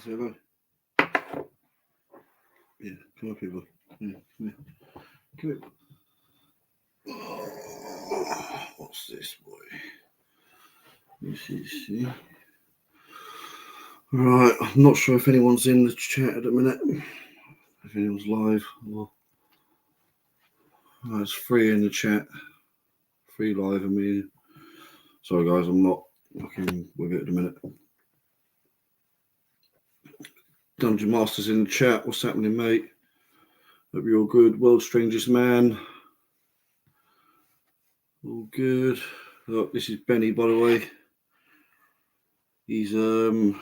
Say hello. Yeah, come on, people. Yeah, come here. Oh, what's this, boy? This is, see. Right, I'm not sure if anyone's in the chat at the minute. If anyone's live. Well, it's free in the chat. Free live, I mean. Sorry, guys, I'm not looking with it at the minute. Dungeon Masters in the chat. What's happening, mate? Hope you're all good. World's Strangest Man. All good. Look, this is Benny, by the way. He's the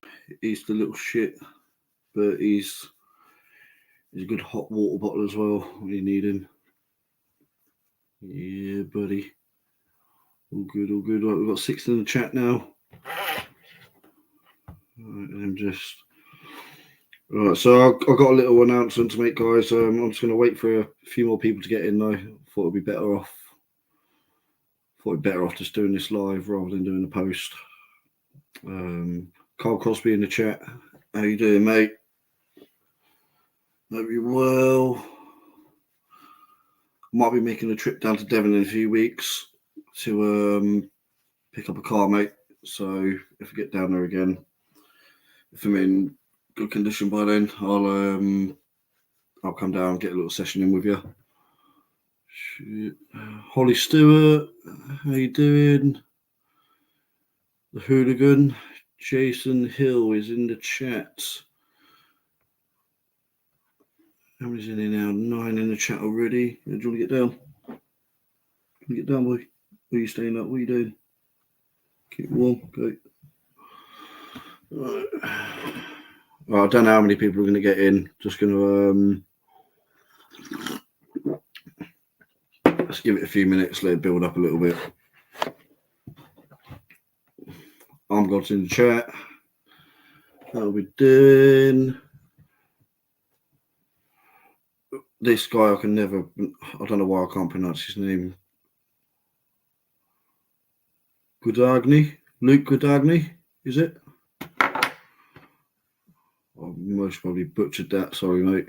little shit, but he's a good hot water bottle as well when you need him. Yeah, buddy. All good, all good. Right, we've got 6 in the chat now. Right, and just right. So I've got a little announcement to make, guys. I'm just going to wait for a few more people to get in. Though thought it'd be better off. Just doing this live rather than doing the post. Carl Crosby in the chat. How you doing, mate? Hope you're well. Might be making a trip down to Devon in a few weeks to pick up a car, mate. So if I get down there again, if I'm in good condition by then, I'll come down and get a little session in with you. Shit. Holly Stewart, how you doing? The Hooligan, Jason Hill is in the chat. How many's in here now? 9 in the chat already. Do you want to get down? Can you get down, boy? Where are you staying up? What are you doing? Keep warm. Okay. Right. Well, I don't know how many people are going to get in. Just going to let's give it a few minutes, let it build up a little bit. I'm God's in the chat. How are we doing? This guy, I don't know why I can't pronounce his name. Goodagni? Luke Goodagni, is it? I most probably butchered that. Sorry, mate.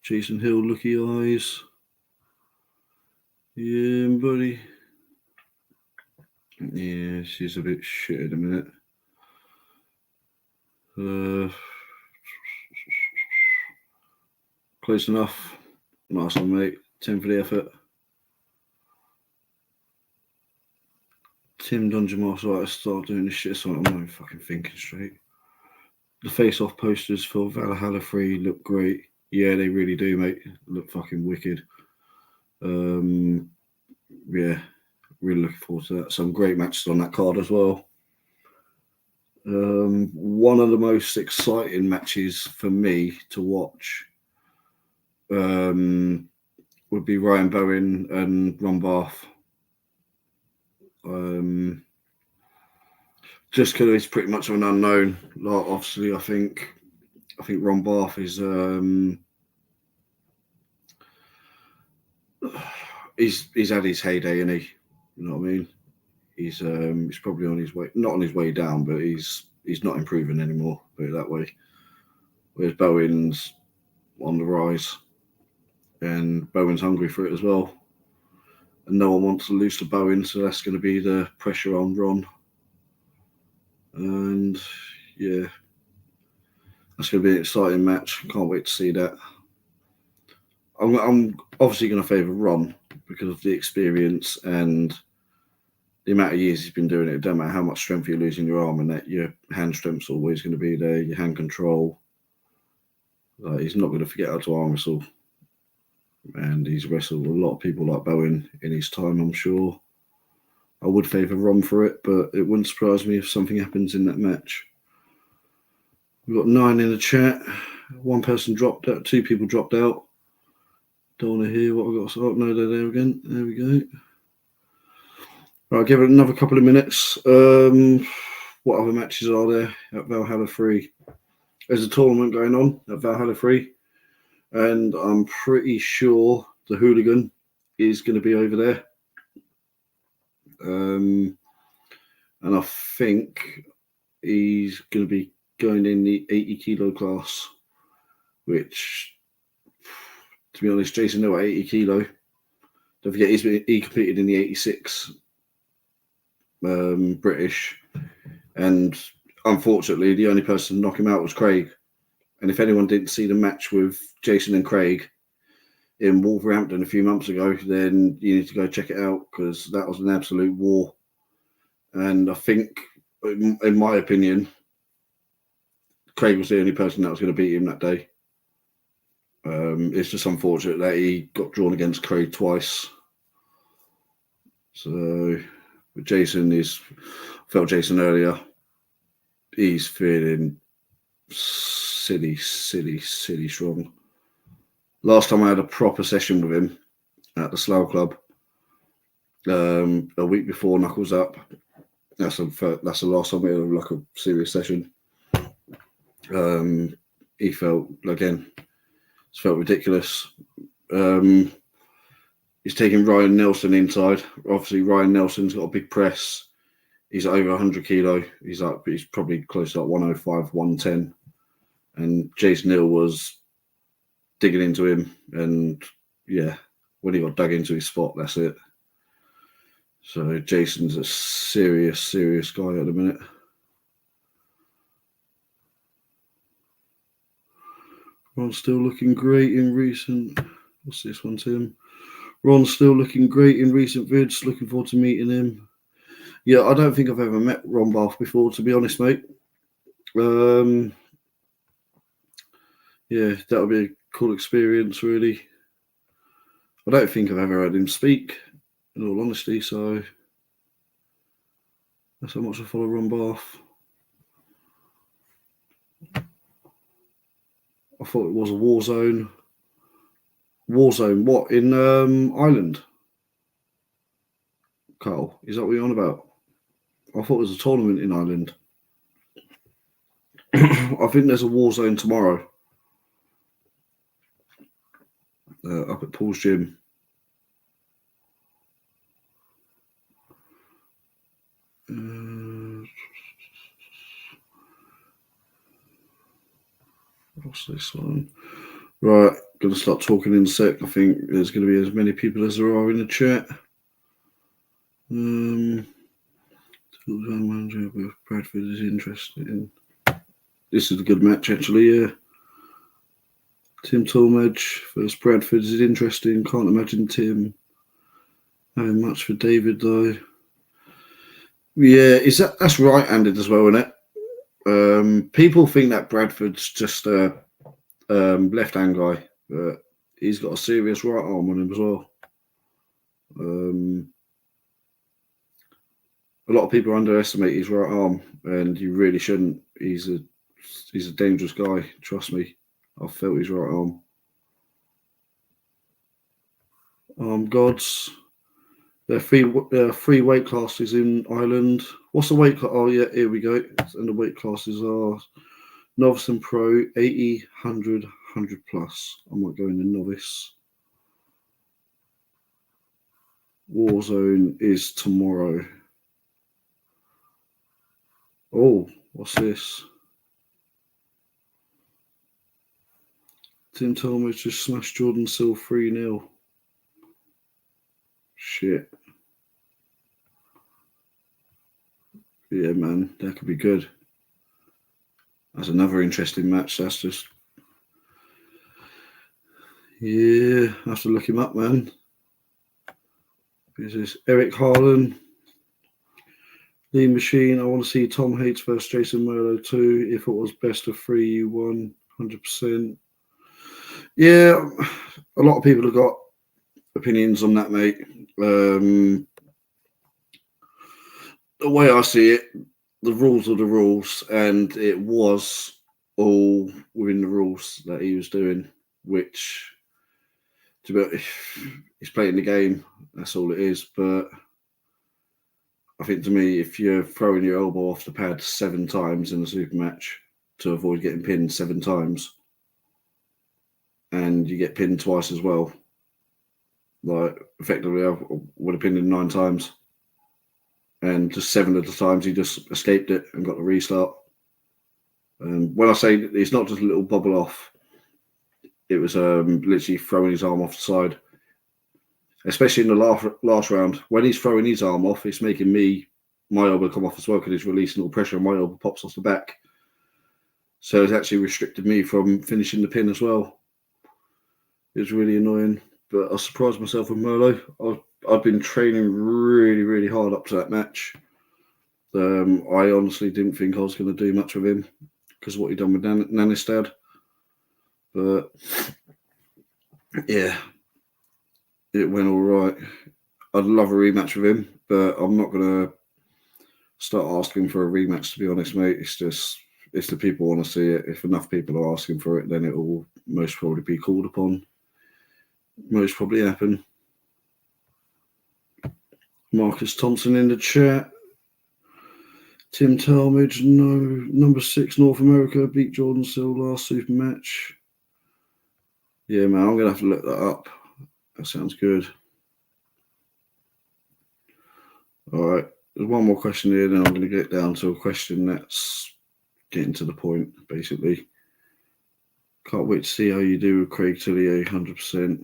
Jason Hill, looky eyes. Yeah, buddy. Yeah, she's a bit shit at the minute. Close enough. Nice one, mate. 10 for the effort. Tim Dungeon Master, right, start doing this shit, so I'm not even fucking thinking straight. The face-off posters for Valhalla 3 look great. Yeah, they really do, mate. Look fucking wicked. Yeah, really looking forward to that. Some great matches on that card as well. One of the most exciting matches for me to watch would be Ryan Bowen and Ron Barth. Just because he's pretty much of an unknown. Like, obviously, I think Ron Barth is he's had his heyday, isn't he? You know what I mean? He's probably on his way, not on his way down, but he's not improving anymore. Put it that way. Whereas Bowen's on the rise, and Bowen's hungry for it as well. And no one wants to lose to Bowen, so that's going to be the pressure on Ron. And yeah, that's going to be an exciting match. Can't wait to see that. I'm obviously going to favour Ron because of the experience and the amount of years he's been doing it. It don't matter how much strength you lose in your arm, and that your hand strength's always going to be there. Your hand control. He's not going to forget how to arm wrestle. And he's wrestled a lot of people like Bowen in his time, I'm sure. I would favour Ron for it, but it wouldn't surprise me if something happens in that match. We've got 9 in the chat. One person dropped out. 2 people dropped out. Don't want to hear what I got. Oh, no, they're there again. There we go. Right, give it another couple of minutes. What other matches are there at Valhalla 3? There's a tournament going on at Valhalla 3. And I'm pretty sure the Hooligan is going to be over there. And I think he's going to be going in the 80 kilo class, which, to be honest, Jason Neal at 80 kilo. Don't forget, he competed in the 86 British, and unfortunately, the only person to knock him out was Craig. And if anyone didn't see the match with Jason and Craig in Wolverhampton a few months ago, then you need to go check it out, because that was an absolute war. And I think, in my opinion, Craig was the only person that was going to beat him that day. It's just unfortunate that he got drawn against Craig twice. So, Jason felt Jason earlier. He's feeling silly strong. Last time I had a proper session with him at the Slough Club, a week before Knuckles Up. That's the last time we had like a serious session. He felt, again, it felt ridiculous. He's taking Ryan Nelson inside. Obviously, Ryan Nelson's got a big press. He's over 100 kilo. He's probably close to like 105, 110. And Jason Neal was digging into him. And yeah, when he got dug into his spot, that's it. So Jason's a serious guy at the minute. Ron's still looking great in recent... What's this one, Tim? Ron's still looking great in recent vids. Looking forward to meeting him. Yeah, I don't think I've ever met Ron Bath before, to be honest, mate. Yeah, that would be a cool experience, really. I don't think I've ever heard him speak, in all honesty, so that's how much I follow Ron Bath. I thought it was a war zone. War zone, what? In Ireland? Carl, is that what you're on about? I thought it was a tournament in Ireland. I think there's a war zone tomorrow. Up at Paul's gym. What's this one? Right, going to start talking in a sec. I think there's going to be as many people as there are in the chat. Manager with Bradford is interesting. This is a good match, actually. Yeah. Tim Talmadge versus Bradford is interesting. Can't imagine Tim having much for David, though. Yeah, that's right-handed as well, isn't it? People think that Bradford's just a left-hand guy, but he's got a serious right arm on him as well. A lot of people underestimate his right arm, and you really shouldn't. He's a dangerous guy. Trust me, I felt his right arm. Gods. There are three weight classes in Ireland. What's the weight class? Oh, yeah, here we go. And the weight classes are novice and pro, 80, 100, 100 plus. I might go in the novice. Warzone is tomorrow. Oh, what's this? Tim Talmadge just smashed Jordan Sill 3-0. Shit. Yeah, man, that could be good. That's another interesting match. That's just... Yeah, I have to look him up, man. This is Eric Harlan. Lean Machine. I want to see Tom Hates versus Jason Merlo too. If it was best of 3, you won 100%. Yeah, a lot of people have got opinions on that, mate. The way I see it, the rules are the rules, and it was all within the rules that he was doing, which, he's playing the game, that's all it is. But I think, to me, if you're throwing your elbow off the pad 7 times in a super match to avoid getting pinned 7 times, and you get pinned twice as well, like, effectively I would have pinned him 9 times, and just 7 of the times he just escaped it and got the restart. When I say it's not just a little bobble off, it was literally throwing his arm off the side. Especially in the last round, when he's throwing his arm off, it's making my elbow come off as well because he's releasing all pressure and my elbow pops off the back. So it's actually restricted me from finishing the pin as well. It was really annoying, but I surprised myself with Merlo. I've been training really, really hard up to that match. I honestly didn't think I was going to do much with him because of what he'd done with Nanistad. But yeah, it went all right. I'd love a rematch with him, but I'm not going to start asking for a rematch, to be honest, mate. It's the people want to see it. If enough people are asking for it, then it will most probably be called upon. Most probably happen. Marcus Thompson in the chat. Tim Talmadge, no. Number 6 North America beat Jordan Sill last super match. Yeah, man, I'm going to have to look that up. That sounds good. All right. There's one more question here, then I'm going to get down to a question that's getting to the point, basically. Can't wait to see how you do with Craig Tillier, 100%.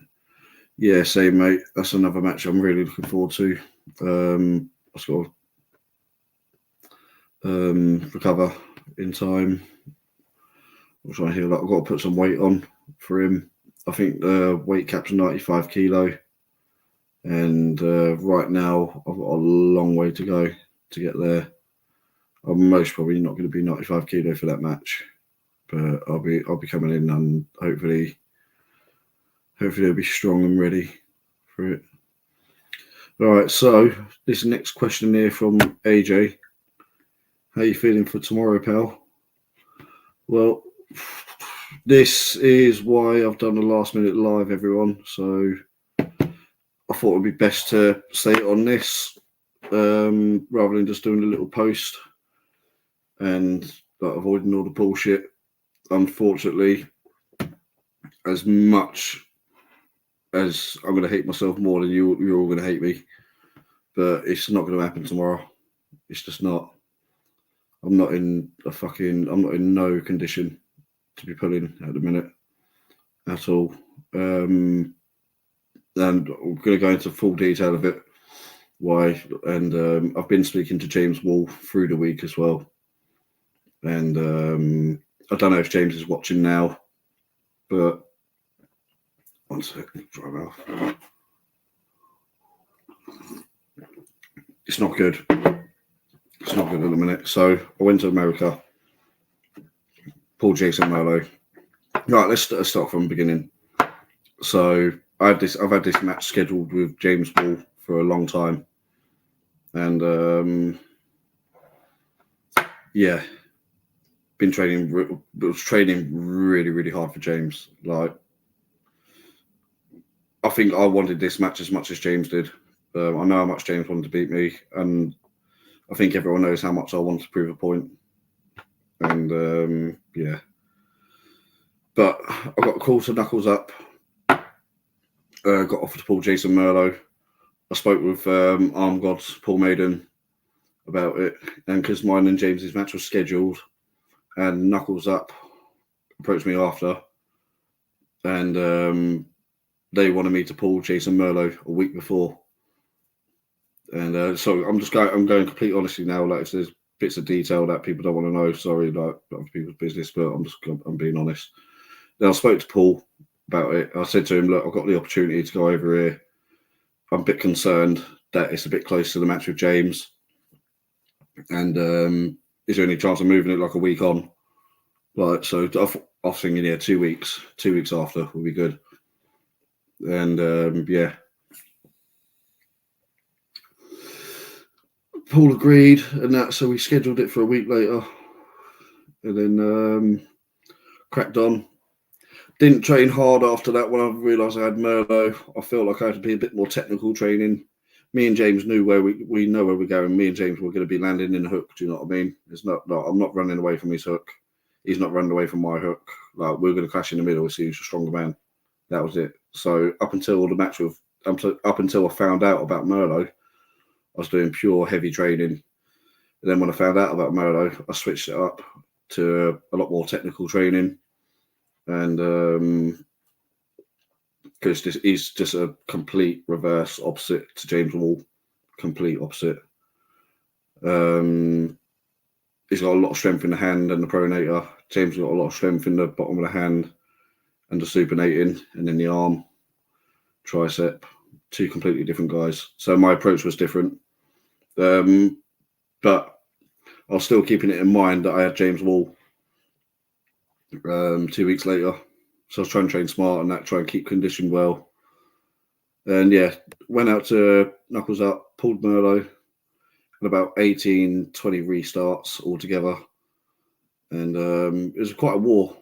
Yeah, same, mate. That's another match I'm really looking forward to. I've got to recover in time. I'm trying to heal up. I've got to put some weight on for him. I think the weight cap's 95 kilo. And right now, I've got a long way to go to get there. I'm most probably not going to be 95 kilo for that match, but I'll be coming in and hopefully I'll be strong and ready for it. All right, so this next question here from AJ. How you feeling for tomorrow, pal? Well, this is why I've done the last minute live, everyone. So I thought it would be best to say it on this rather than just doing a little post and avoiding all the bullshit. Unfortunately, as much as I'm going to hate myself more than you're all going to hate me, but it's not going to happen tomorrow. It's just not. I'm not in no condition to be pulling at the minute at all. And I'm going to go into full detail of it. Why? And I've been speaking to James Wall through the week as well. And I don't know if James is watching now, but one second, dry mouth. It's not good. It's not good at the minute. So I went to America. Paul Jason Merlo. Right, let's start from the beginning. So I've had this match scheduled with James Wall for a long time, and yeah, been training. Was training really, really hard for James. Like, I think I wanted this match as much as James did. I know how much James wanted to beat me, and I think everyone knows how much I want to prove a point. And yeah, but I got a call to knuckles up. Got offered to Paul Jason Merlo. I spoke with Arm Gods Paul Maiden about it, and because mine and James's match was scheduled, and Knuckles Up approached me after, and they wanted me to pull Jason Merlo a week before. And so I'm going complete honesty now. Like, if there's bits of detail that people don't want to know, sorry, like, other people's business, but I'm being honest. Then I spoke to Paul about it. I said to him, look, I've got the opportunity to go over here. I'm a bit concerned that it's a bit close to the match with James. And is there any chance of moving it like a week on? Like, so I was thinking, yeah, 2 weeks. 2 weeks after will be good. And yeah. Paul agreed, and that, so we scheduled it for a week later, and then cracked on. Didn't train hard after that when I realised I had Merlo. I felt like I had to be a bit more technical training. Me and James knew where we know where we're going. Me and James were going to be landing in the hook. Do you know what I mean? It's not. No, I'm not running away from his hook. He's not running away from my hook. Like, we're going to clash in the middle. See who's a stronger man. That was it. So up until the match with, up until I found out about Merlo, I was doing pure heavy training. And then when I found out about Molo, I switched it up to a lot more technical training. And because he's just a complete reverse opposite to James Wall, complete opposite. He's got a lot of strength in the hand and the pronator. James got a lot of strength in the bottom of the hand and the supinating, and in the arm, tricep. Two completely different guys. So my approach was different. But I was still keeping it in mind that I had James Wall 2 weeks later. So I was trying to train smart and try and keep conditioned well. And yeah, went out to Knuckles Up, pulled Merlot, and about 18, 20 restarts altogether. And it was quite a war.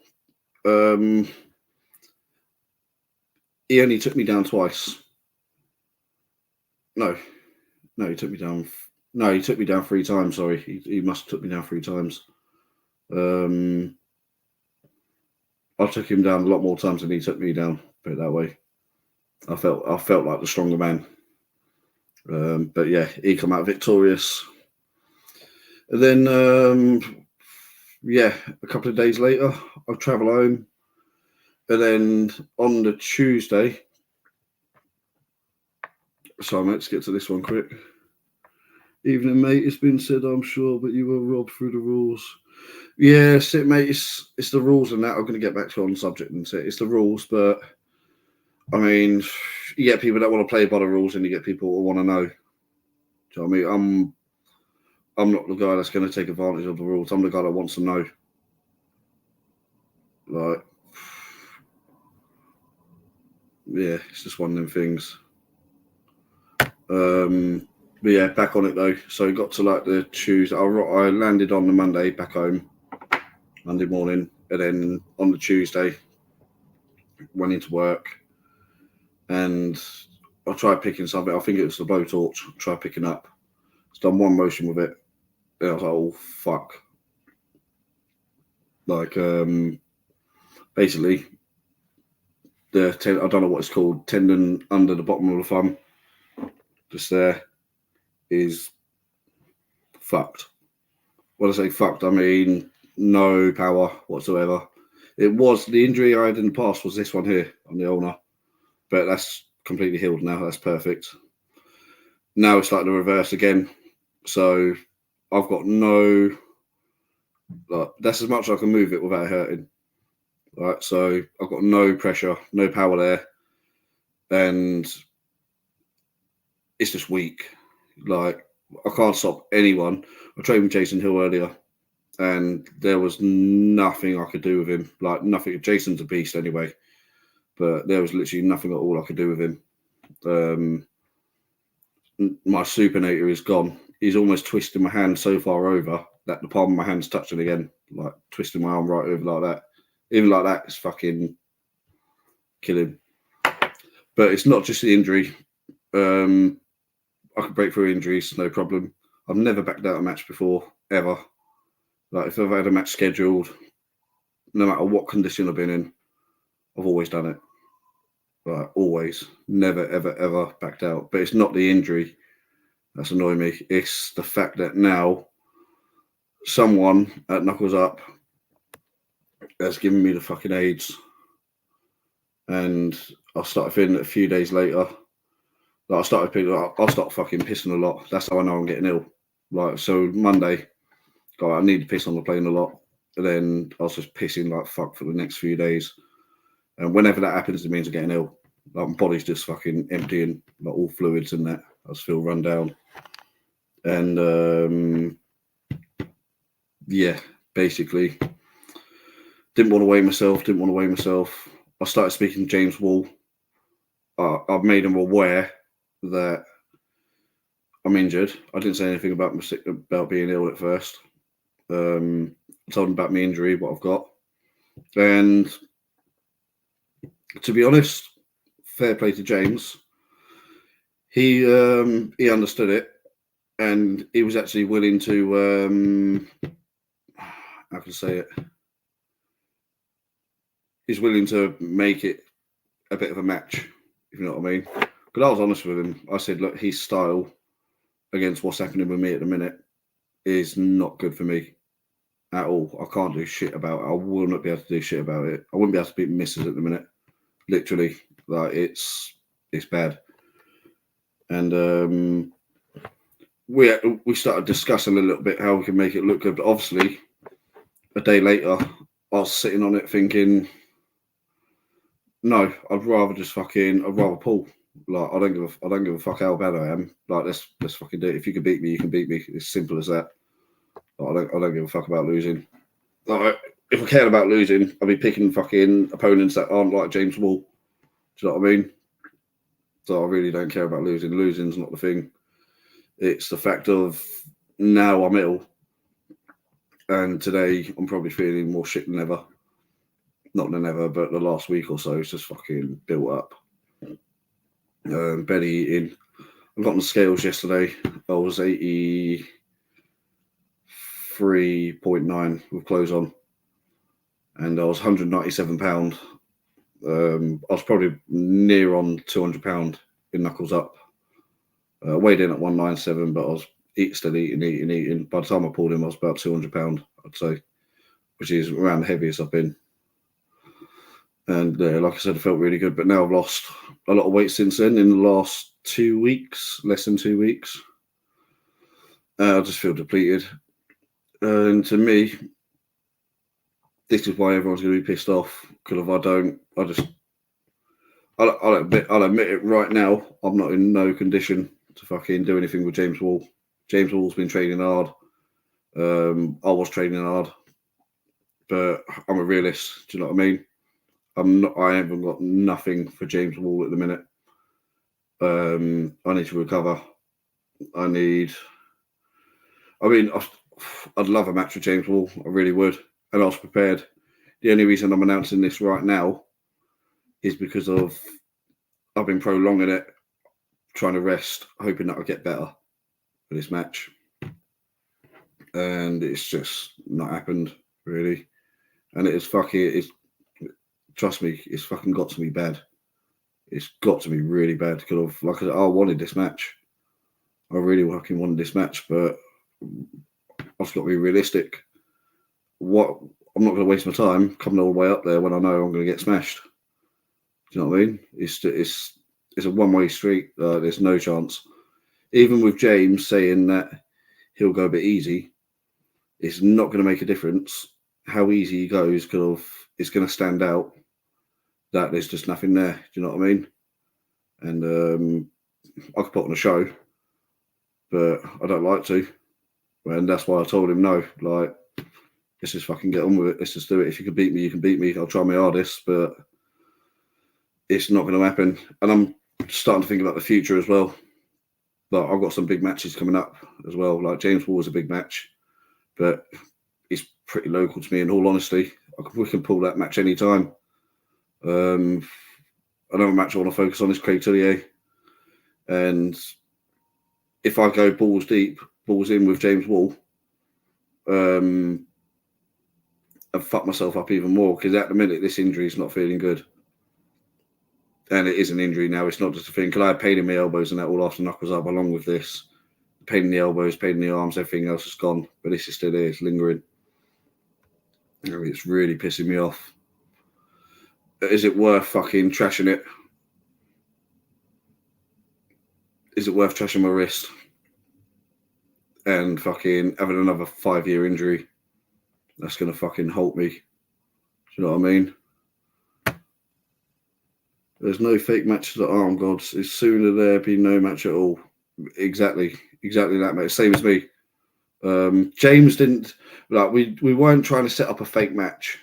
He only took me down twice. No, he took me down. No, he took me down 3 times. Sorry, he must have took me down 3 times. I took him down a lot more times than he took me down. Put it that way. I felt like the stronger man. But yeah, he come out victorious. And then yeah, a couple of days later, I travel home, and then on the Tuesday. So let's get to this one quick. Evening, mate. It's been said, I'm sure, but you were robbed through the rules. Yeah, it's it, mate. It's the rules and that. I'm going to get back to on the subject and say it's the rules, but I mean, you get people that want to play by the rules, and you get people who want to know. Do you know what I mean? I'm not the guy that's going to take advantage of the rules. I'm the guy that wants to know. Like, yeah, it's just one of them things. But yeah, back on it though. So got to like the Tuesday. I landed on the Monday back home, Monday morning, and then on the Tuesday went into work, and I tried picking something. I think it was the blowtorch. Tried picking up. It's done one motion with it. And I was like, oh fuck. Like basically I don't know what it's called, tendon under the bottom of the thumb, just there, is fucked. When I say fucked, I mean no power whatsoever. It was the injury I had in the past was this one here on the ulnar, but that's completely healed now. That's perfect. Now it's like the reverse again. So I've got no, like, that's as much as I can move it without hurting. Right, so I've got no pressure, no power there, and it's just weak. Like, I can't stop anyone. I trained with Jason Hill earlier, and there was nothing I could do with him. Like, nothing. Jason's a beast anyway, but there was literally nothing at all I could do with him. My supinator is gone. He's almost twisting my hand so far over that the palm of my hand's touching again, like twisting my arm right over like that. Even like that, it's fucking killing. But it's not just the injury. I could break through injuries, no problem. I've never backed out a match before, ever. Like, if I've had a match scheduled, no matter what condition I've been in, I've always done it. Like, always. Never, ever, ever backed out. But it's not the injury that's annoying me. It's the fact that now someone at Knuckles Up has given me the fucking AIDS. And I started feeling it a few days later. Like, I started fucking pissing a lot. That's how I know I'm getting ill. Like, so Monday, I need to piss on the plane a lot. And then I was just pissing like fuck for the next few days. And whenever that happens, it means I'm getting ill. Like, my body's just fucking emptying, like all fluids and that. I just feel run down. And yeah, basically, didn't want to weigh myself. I started speaking to James Wall. I've made him aware that I'm injured. I didn't say anything about being ill at first. I told him about my injury, what I've got. And to be honest, fair play to James. He understood it, and he was actually willing to how can I say it? He's willing to make it a bit of a match, if you know what I mean. But I was honest with him. I said, look, his style against what's happening with me at the minute is not good for me at all. I can't do shit about it. I will not be able to do shit about it. I wouldn't be able to beat misses at the minute. Literally, like it's bad. And we started discussing a little bit how we can make it look good. But obviously, a day later, I was sitting on it thinking, no, I'd rather pull. Like I don't give a fuck how bad I am. Like let's fucking do it. If you can beat me, you can beat me. It's simple as that. Like, I don't give a fuck about losing. Like if I cared about losing, I'd be picking fucking opponents that aren't like James Wall. Do you know what I mean? So I really don't care about losing. Losing's not the thing. It's the fact of now I'm ill, and today I'm probably feeling more shit than ever. Not than ever, but the last week or so it's just fucking built up. Belly eating. I got on the scales yesterday. I was 83.9 with clothes on, and I was 197 pound. I was probably near on 200 pound in knuckles up. Weighed in at 197, but I was still eating. By the time I pulled him, I was about 200 pound, I'd say, which is around the heaviest I've been. And like I said, I felt really good. But now I've lost a lot of weight since then. In the last 2 weeks, less than 2 weeks, I just feel depleted. And to me, this is why everyone's going to be pissed off. Because if I don't, I'll admit it right now. I'm not in no condition to fucking do anything with James Wall. James Wall's been training hard. I was training hard, but I'm a realist. Do you know what I mean? I haven't got nothing for James Wall at the minute. I need to recover. I'd love a match with James Wall. I really would. And I was prepared. The only reason I'm announcing this right now is because I've been prolonging it, trying to rest, hoping that I'll get better for this match. And it's just not happened, really. And trust me, it's fucking got to me bad. It's got to be really bad because like I said, I wanted this match. I really fucking wanted this match, but I've got to be realistic. I'm not going to waste my time coming all the way up there when I know I'm going to get smashed. Do you know what I mean? It's a one-way street. There's no chance. Even with James saying that he'll go a bit easy, it's not going to make a difference how easy he goes because it's going to stand out that there's just nothing there. Do you know what I mean? And I could put on a show, but I don't like to. And that's why I told him no. Like, let's just fucking get on with it. Let's just do it. If you can beat me, you can beat me. I'll try my hardest, but it's not going to happen. And I'm starting to think about the future as well. Like, I've got some big matches coming up as well. Like, James Wall is a big match, but it's pretty local to me, in all honesty. We can pull that match anytime. Another match I want to focus on is Craig Tullier. And if I go balls in with James Wall, I've fucked myself up even more because at the minute, this injury is not feeling good. And it is an injury now. It's not just a thing. Because I had pain in my elbows and that all after knuckles up along with this. Pain in the elbows, pain in the arms, everything else is gone. But this is still there. It's lingering. It's really pissing me off. Is it worth fucking trashing it? Is it worth trashing my wrist? And fucking having another 5-year injury? That's going to fucking halt me. Do you know what I mean? There's no fake matches at Arm Gods. It's sooner there be no match at all. Exactly that, mate. Same as me. James didn't we weren't trying to set up a fake match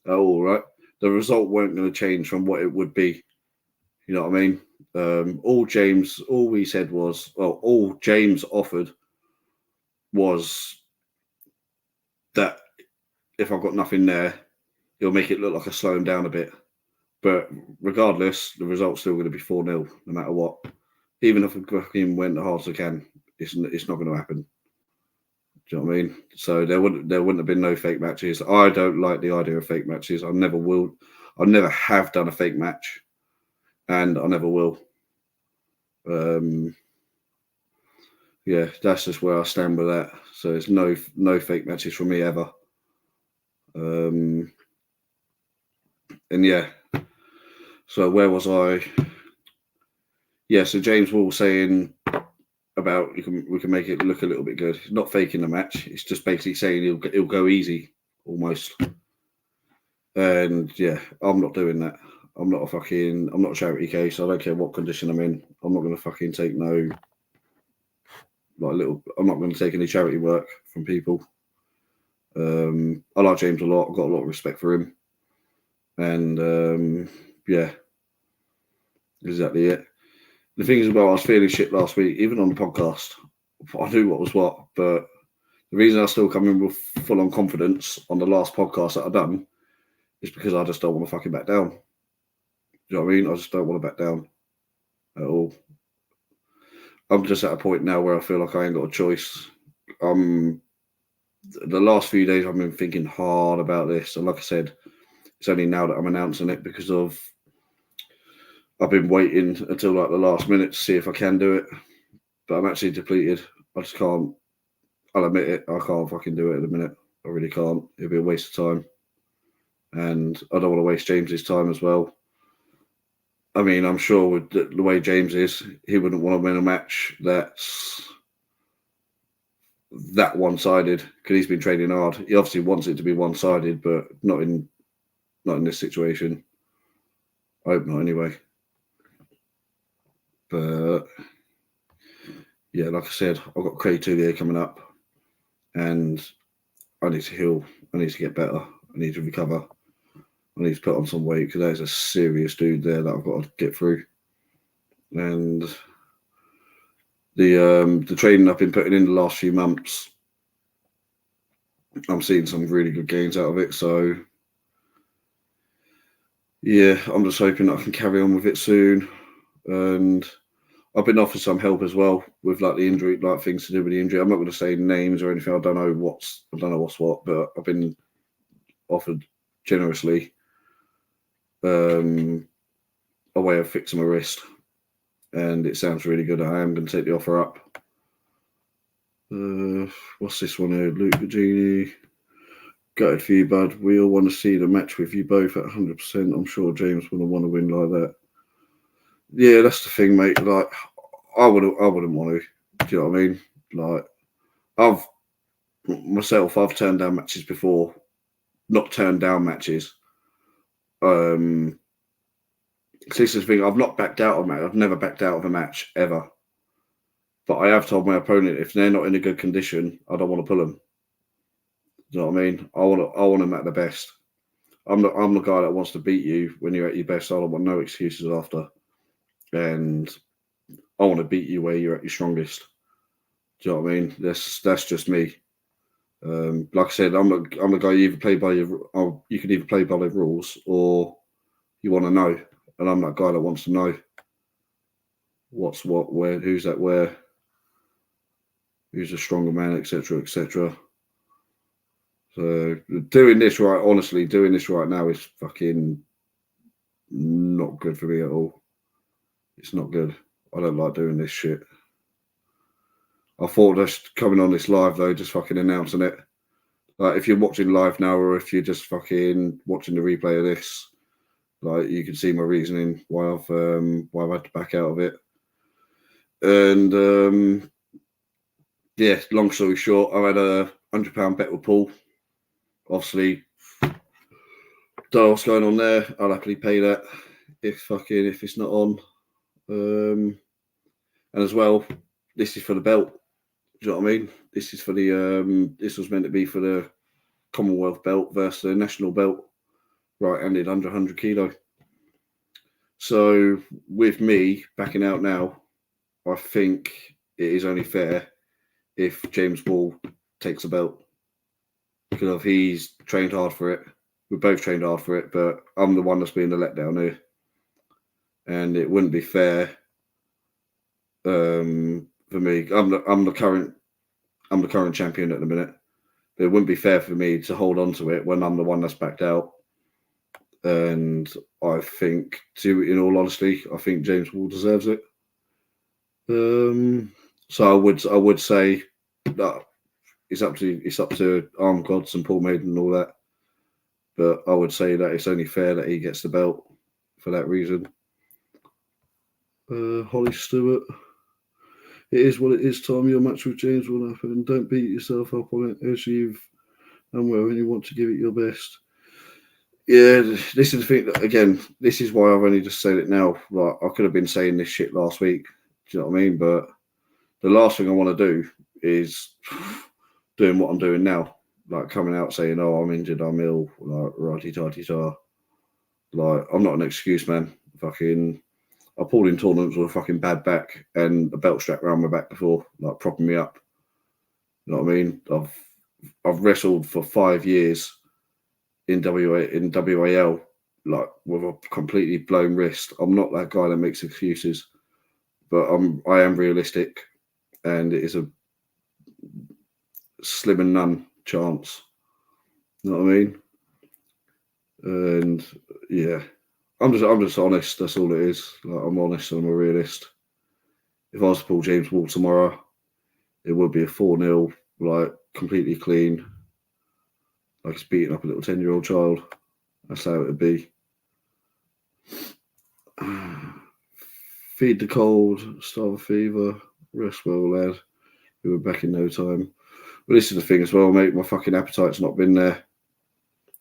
at all, right? The result weren't going to change from what it would be. You know what I mean? All James offered was that if I've got nothing there, he'll make it look like I slow him down a bit. But regardless, the result's still going to be 4-0, no matter what. Even if I fucking went as hard as I can, it's not going to happen. Do you know what I mean? So there wouldn't have been no fake matches. I don't like the idea of fake matches. I never will. I never have done a fake match, and I never will. yeah, that's just where I stand with that. So there's no fake matches from me ever. And yeah, so where was I? Yeah, so James Wall saying about we can make it look a little bit good. He's not faking the match. It's just basically saying he'll go easy almost. And yeah, I'm not doing that. I'm not a charity case. I don't care what condition I'm in. I'm not going to fucking take I'm not going to take any charity work from people. I like James a lot. I've got a lot of respect for him. And yeah, exactly it. The thing is, I was feeling shit last week, even on the podcast. I knew what was what, but the reason I still come in with full on confidence on the last podcast that I've done is because I just don't want to fucking back down. Do you know what I mean? I just don't want to back down at all. I'm just at a point now where I feel like I ain't got a choice. The last few days I've been thinking hard about this, and like I said, it's only now that I'm announcing it because I've been waiting until like the last minute to see if I can do it, but I'm actually depleted. I just can't. I'll admit it. I can't fucking do it at the minute. I really can't. It'd be a waste of time, and I don't want to waste James's time as well. I mean, I'm sure with the way James is, he wouldn't want to win a match that's that one-sided because he's been training hard. He obviously wants it to be one-sided, but not in this situation. I hope not, anyway. But yeah, like I said, I've got Craig Tullier coming up, and I need to heal. I need to get better. I need to recover. I need to put on some weight because there's a serious dude there that I've got to get through. And the training I've been putting in the last few months, I'm seeing some really good gains out of it. So yeah, I'm just hoping that I can carry on with it soon. And I've been offered some help as well with like the injury, like things to do with the injury. I'm not going to say names or anything. I don't know what's what, but I've been offered generously a way of fixing my wrist, and it sounds really good. I am going to take the offer up. What's this one here? Luke Virginie. Gutted for you, bud. We all want to see the match with you both at 100%. I'm sure James will want to win like that. Yeah, that's the thing, mate. Like, I wouldn't want to. Do you know what I mean? Like, I've turned down matches before. Not turned down matches. So this is the thing. I've not backed out of a match. I've never backed out of a match ever. But I have told my opponent if they're not in a good condition, I don't want to pull them. Do you know what I mean? I want them at the best. I'm the guy that wants to beat you when you're at your best. I don't want no excuses after. And I want to beat you where you're at your strongest. Do you know what I mean? That's just me. Like I said, I'm the guy you can either play by the rules or you want to know, and I'm that guy that wants to know what's what, where, who's that, where, who's a stronger man, etc., etc. So doing this right now is fucking not good for me at all. It's not good. I don't like doing this shit. I thought just coming on this live though, just fucking announcing it. Like if you're watching live now, or if you're just fucking watching the replay of this, like you can see my reasoning why I've had to back out of it. And yeah, long story short, I had a £100 bet with Paul. Obviously, don't know what's going on there. I'll happily pay that if it's not on. And as well, this is for the belt. Do you know what I mean? This is for the this was meant to be for the Commonwealth belt versus the national belt, right-handed under 100 kilo. So with me backing out now, I think it is only fair if James Wall takes a belt because he's trained hard for it. We both trained hard for it, but I'm the one that's being the letdown here, and it wouldn't be fair for me. I'm the current champion at the minute. It wouldn't be fair for me to hold on to it when I'm the one that's backed out. And I think, in all honesty, I think James Wall deserves it. So I would say that it's up to Arm Gods and Paul Maiden and all that. But I would say that it's only fair that he gets the belt for that reason. Holly Stewart. It is what it is, Tom. Your match with James will happen. Don't beat yourself up on it as you've done well and you want to give it your best. Yeah, this is the thing. Again, this is why I've only just said it now. Like, I could have been saying this shit last week. Do you know what I mean? But the last thing I want to do is doing what I'm doing now. Like coming out saying, "Oh, I'm injured, I'm ill," like righty-tighty-tar. Like, I'm not an excuse, man. Fucking, I pulled in tournaments with a fucking bad back and a belt strap around my back before, like propping me up. You know what I mean? I've wrestled for 5 years in WAL, like with a completely blown wrist. I'm not that guy that makes excuses, but I am realistic, and it is a slim and none chance. You know what I mean? And yeah, I'm just honest. That's all it is. Like, I'm honest and I'm a realist. If I was to pull James Wall tomorrow, it would be a 4-0, like completely clean. Like he's beating up a little 10-year-old child. That's how it would be. Feed the cold, starve a fever, rest well, lad. We were back in no time. But this is the thing as well, mate. My fucking appetite's not been there.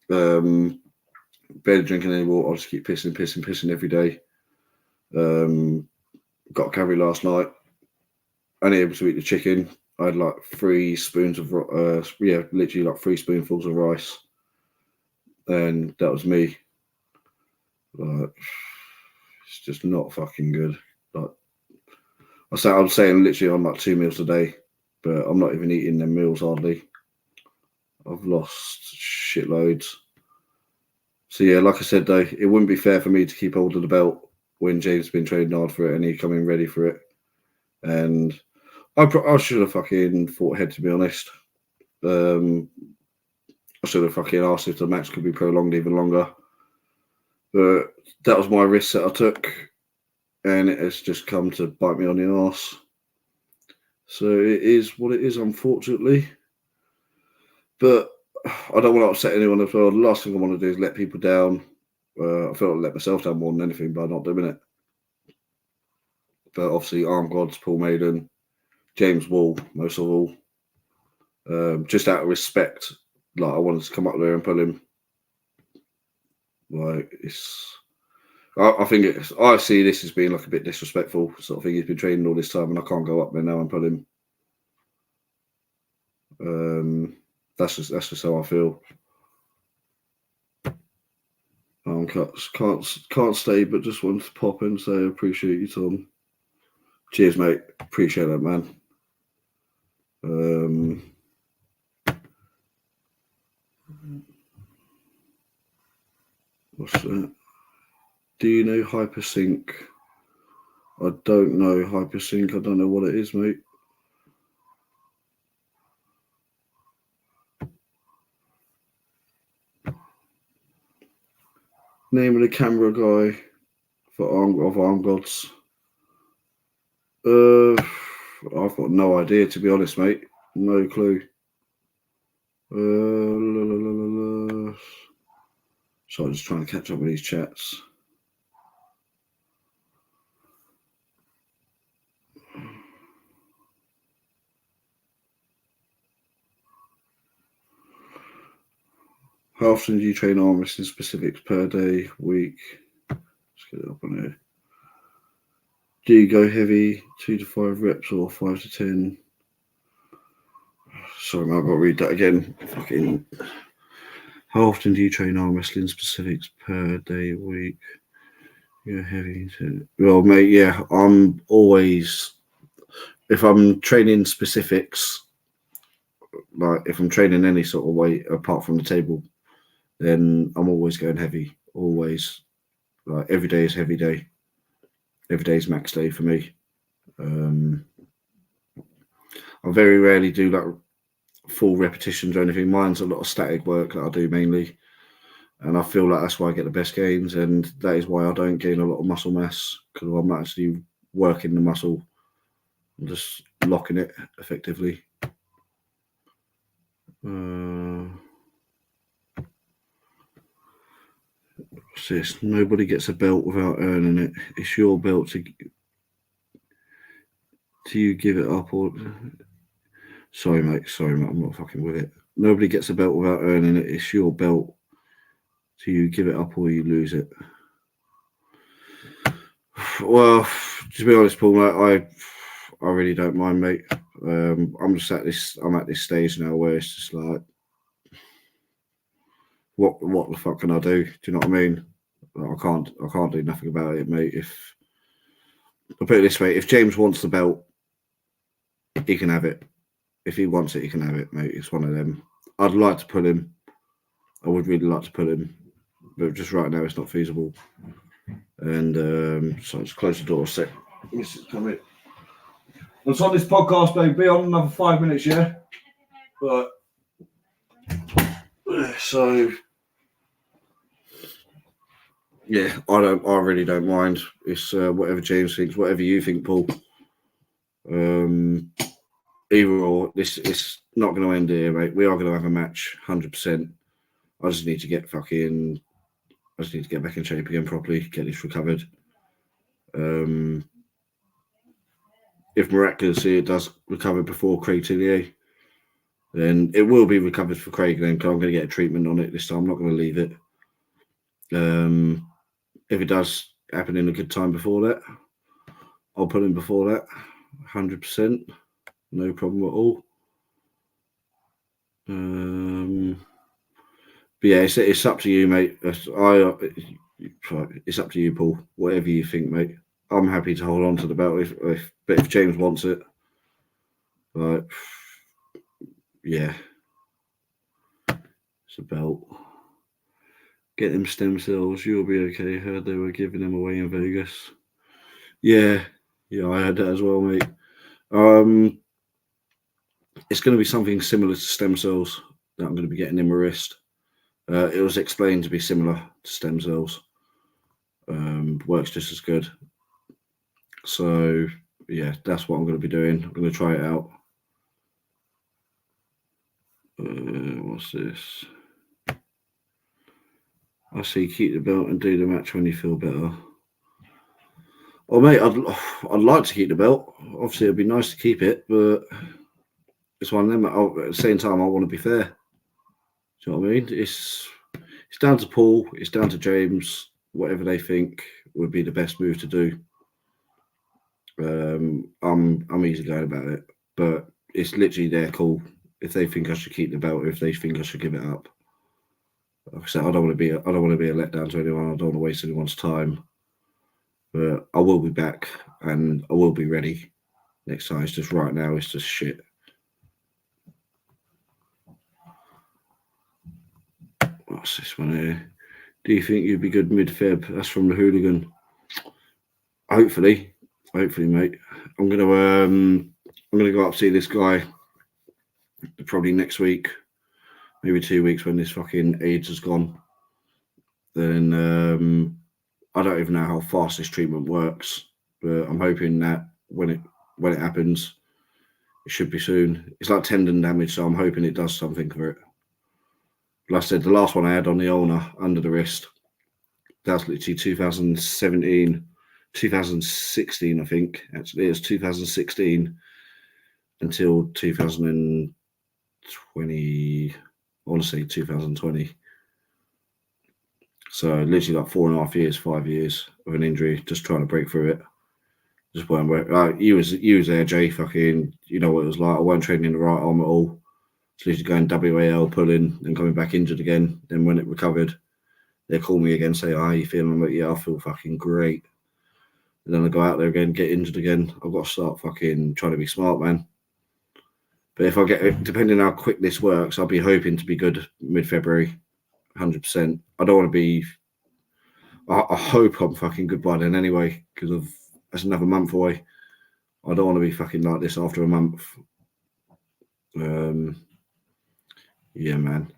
Barely drinking any water. I'll just keep pissing every day. Got a curry last night. Only able to eat the chicken. I had like 3 spoons of, literally like 3 spoonfuls of rice. And that was me. Like, it's just not fucking good. Like, I'm saying literally on like 2 meals a day, but I'm not even eating them meals hardly. I've lost shitloads. So yeah, like I said though, it wouldn't be fair for me to keep hold of the belt when James has been training hard for it and he come in ready for it. And I should have fucking fought ahead, to be honest. I should have fucking asked if the match could be prolonged even longer. But that was my risk that I took, and it has just come to bite me on the arse. So it is what it is, unfortunately. But I don't want to upset anyone as well. The last thing I want to do is let people down. I feel like I let myself down more than anything by not doing it. But obviously, Arm Gods, Paul Maiden, James Wall, most of all. Just out of respect, like I wanted to come up there and pull him. Like I think I see this as being like a bit disrespectful sort of thing. He's been training all this time, and I can't go up there now and pull him. That's just how I feel. Can't stay, but just wanted to pop in and say I appreciate you, Tom. Cheers, mate. Appreciate that, man. What's that? Do you know Hypersync? I don't know Hypersync. I don't know what it is, mate. Name of the camera guy for Arm Gods. I've got no idea, to be honest, mate. No clue. So I'm just trying to catch up with these chats. How often do you train arm wrestling specifics per day, week? Let's get it up on here. Do you go heavy, 2 to 5 reps or 5 to 10? Sorry, man, I've got to read that again. Fucking. How often do you train arm wrestling specifics per day, week? You're heavy. Well, mate, yeah, I'm always. If I'm training specifics, like if I'm training any sort of weight apart from the table, then I'm always going heavy. Always. Like every day is heavy day. Every day is max day for me. I very rarely do like full repetitions or anything. Mine's a lot of static work that I do mainly. And I feel like that's why I get the best gains. And that is why I don't gain a lot of muscle mass, because I'm actually working the muscle I'm just locking it effectively. What's this? Nobody gets a belt without earning it. It's your belt to. Do you give it up or? Sorry, mate. I'm not fucking with it. Nobody gets a belt without earning it. It's your belt. Do you give it up or you lose it? Well, to be honest, Paul, I really don't mind, mate. I'm just at this. I'm at this stage now where it's just like, what the fuck can I do? Do you know what I mean? I can't do nothing about it, mate. If I put it this way, if James wants the belt, he can have it. If he wants it, he can have it, mate. It's one of them. I'd like to pull him. I would really like to pull him, but just right now, it's not feasible. And so just close the door a sec. Come in. It's on this podcast, babe. Be on another 5 minutes, yeah. But so yeah, I really don't mind. It's whatever James thinks, whatever you think, Paul. Either or, it's not going to end here, mate. We are going to have a match, 100%. I just need to get back in shape again properly, get this recovered. If miraculously it does recover before Craig Tillier, then it will be recovered for Craig then, because I'm going to get a treatment on it this time. I'm not going to leave it. If it does happen in a good time before that, I'll put him before that, 100%. No problem at all. But yeah, it's up to you, mate. It's up to you, Paul. Whatever you think, mate. I'm happy to hold on to the belt but if James wants it, like, yeah, it's a belt. Get them stem cells. You'll be okay. Heard they were giving them away in Vegas. Yeah, I heard that as well, mate. It's going to be something similar to stem cells that I'm going to be getting in my wrist. It was explained to be similar to stem cells. Works just as good. So yeah, that's what I'm going to be doing. I'm going to try it out. What's this? I see. Keep the belt and do the match when you feel better. Oh, mate, I'd like to keep the belt. Obviously, it'd be nice to keep it, but it's one of them. At the same time, I want to be fair. Do you know what I mean? It's down to Paul. It's down to James. Whatever they think would be the best move to do. I'm easy going about it, but it's literally their call. If they think I should keep the belt, or if they think I should give it up. Like I said, I don't want to be a letdown to anyone. I don't want to waste anyone's time. But I will be back and I will be ready next time. It's just right now, it's just shit. What's this one here? Do you think you'd be good mid-Feb? That's from the hooligan. Hopefully, mate. I'm gonna go up see this guy probably next week, maybe 2 weeks when this fucking AIDS has gone. Then I don't even know how fast this treatment works, but I'm hoping that when it happens, it should be soon. It's like tendon damage, so I'm hoping it does something for it. Like I said, the last one I had on the ulnar under the wrist, that was literally 2016, I think. Actually, it was 2016 until 2020. I want to say 2020. So literally like 4.5 years, 5 years of an injury, just trying to break through it. Just weren't working. You was there, Jay. Fucking, you know what it was like. I weren't training the right arm at all. So literally going WAL, pulling, and coming back injured again. Then when it recovered, they call me again, say, "How you feeling?" I'm like, "Yeah, I feel fucking great." And then I go out there again, get injured again. I've got to start fucking trying to be smart, man. But if I get, depending on how quick this works, I'll be hoping to be good mid-February, 100%. I don't want to be. I hope I'm fucking good by then anyway, because that's another month away. I don't want to be fucking like this after a month. Yeah, man.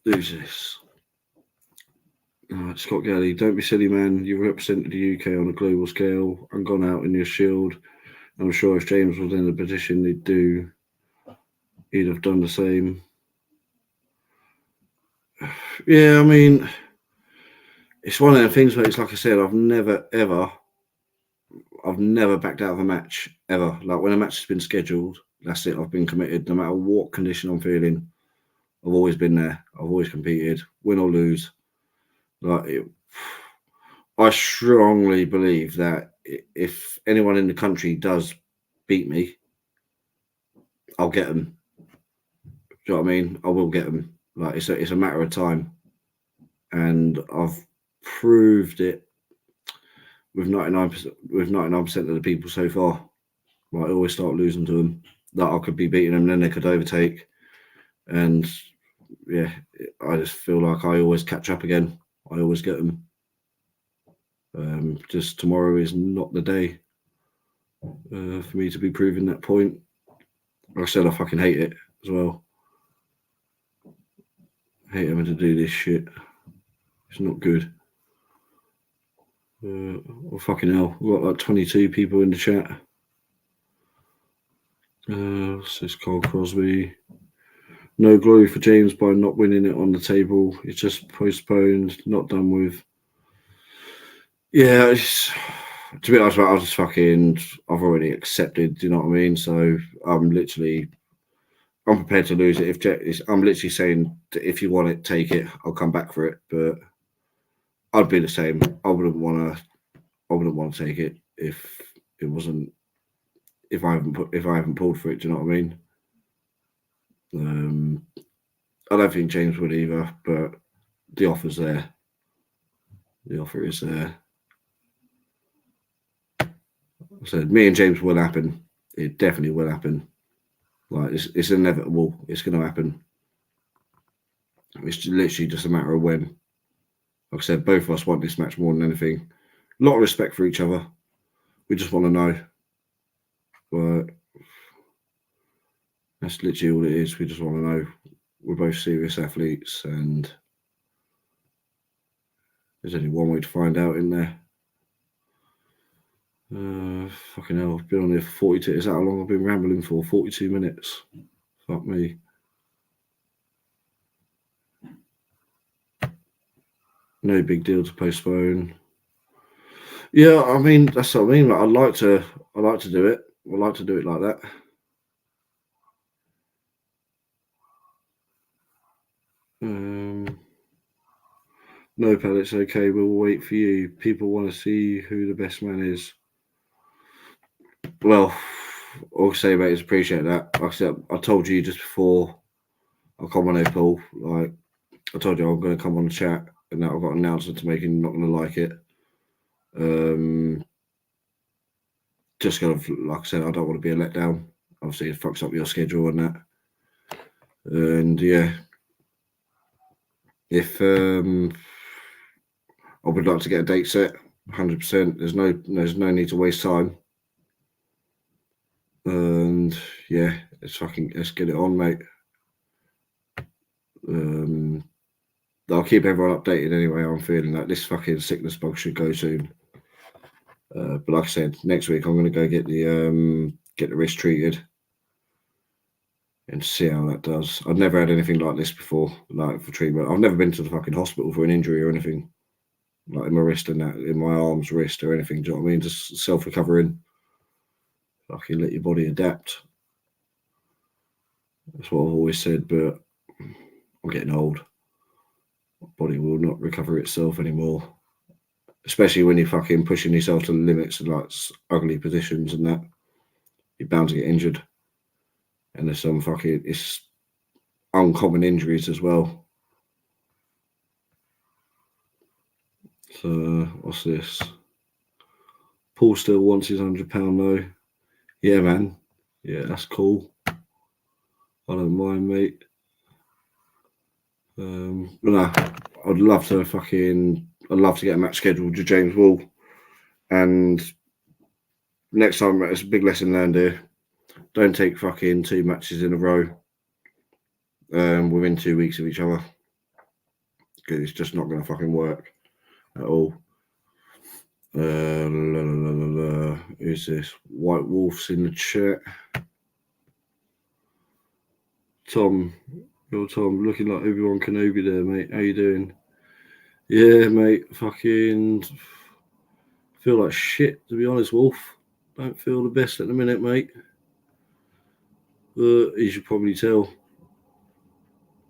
Who's this? Scott Gelly, don't be silly, man. You represented the UK on a global scale and gone out in your shield. I'm sure if James was in the position he'd have done the same. Yeah, I mean, it's one of them things where it's like I said, I've never backed out of a match ever. Like when a match has been scheduled, that's it. I've been committed, no matter what condition I'm feeling. I've always been there. I've always competed, win or lose. I strongly believe that if anyone in the country does beat me, I'll get them. Do you know what I mean? I will get them. Like it's a matter of time, and I've proved it with 99% of the people so far. Like I always start losing to them. That I could be beating them, then they could overtake, and yeah, I just feel like I always catch up again. I always get them. Just tomorrow is not the day for me to be proving that point. Like I said, I fucking hate it as well. I hate having to do this shit. It's not good. Well, fucking hell. We've got like 22 people in the chat. Says Carl Crosby. No glory for James by not winning it on the table. It's just postponed, not done with. Yeah, to be honest, I've already accepted. Do you know what I mean? So I'm prepared to lose it. I'm literally saying if you want it, take it. I'll come back for it. But I'd be the same. I wouldn't want to take it if it wasn't. If I haven't pulled for it. Do you know what I mean? I don't think James would either. But the offer's there. The offer is there. I said, me and James will happen. It definitely will happen. Like it's inevitable. It's going to happen. It's literally just a matter of when. Like I said, both of us want this match more than anything. A lot of respect for each other. We just want to know. But that's literally all it is. We just want to know. We're both serious athletes, and there's only one way to find out in there. Fucking hell, I've been on here for 42. Is that how long I've been rambling for? 42 minutes. Fuck me. No big deal to postpone. Yeah, I mean that's what I mean. Like, I like to do it. I like to do it like that. No, pal, it's okay. We'll wait for you. People want to see who the best man is. Well, all I say about it is appreciate that. Like I said, I told you just before I come on Paul. Like I told you I'm going to come on the chat, and that I've got an announcement to make, and you're not going to like it. Just kind of like I said, I don't want to be a letdown. Obviously, it fucks up your schedule and that. And yeah, if I would like to get a date set, 100%. There's no need to waste time. And yeah, let's get it on, mate. I'll keep everyone updated anyway. I'm feeling like this fucking sickness bug should go soon. But like I said, next week I'm going to go get the wrist treated and see how that does. I've never had anything like this before, like for treatment. I've never been to the fucking hospital for an injury or anything, like in my wrist and that, in my arms, wrist or anything. Do you know what I mean? Just self-recovering. Fucking let your body adapt. That's what I've always said, but I'm getting old. My body will not recover itself anymore. Especially when you're fucking pushing yourself to the limits and like ugly positions and that. You're bound to get injured. And there's some it's uncommon injuries as well. So what's this? Paul still wants his £100 though. Yeah, man. Yeah, that's cool. I don't mind, mate. But no, I'd love to get a match scheduled with James Wall. And next time, it's a big lesson learned here. Don't take fucking 2 matches in a row within 2 weeks of each other. Because it's just not going to fucking work. at all. Who's this? White Wolf's in the chat. Tom, you're Tom, looking like Obi-Wan Kenobi there, mate. How you doing? Yeah, mate. Fucking feel like shit, to be honest, Wolf. Don't feel the best at the minute, mate. You should probably tell.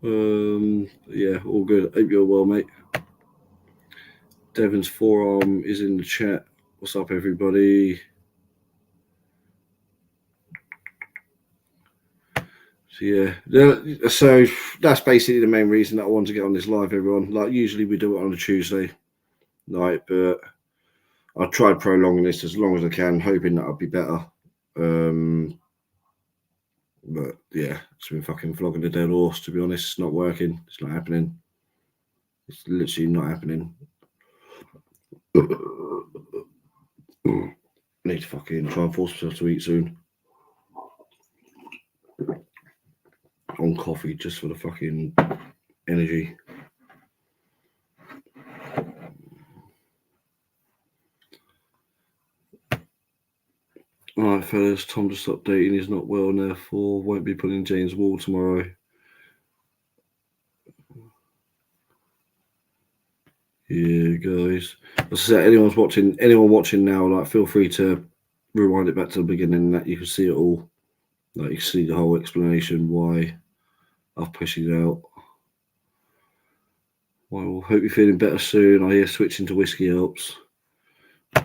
Yeah, all good. Hope you're well, mate. Devon's forearm is in the chat. What's up, everybody? So yeah, so that's basically the main reason that I want to get on this live, everyone. Like usually we do it on a Tuesday night, but I tried prolonging this as long as I can, hoping that I'll be better. But yeah, it's been fucking flogging a dead horse, to be honest. It's not working. It's not happening. It's literally not happening. Need to fucking try and force myself to eat soon. On coffee just for the fucking energy. Alright, fellas, Tom just updating. He's not well, and therefore won't be pulling James Wall tomorrow. Yeah, guys. As I said, anyone watching now, like, feel free to rewind it back to the beginning. That you can see it all. Like, you can see the whole explanation why I've pushed it out. Well, hope you're feeling better soon. I hear switching to whiskey helps.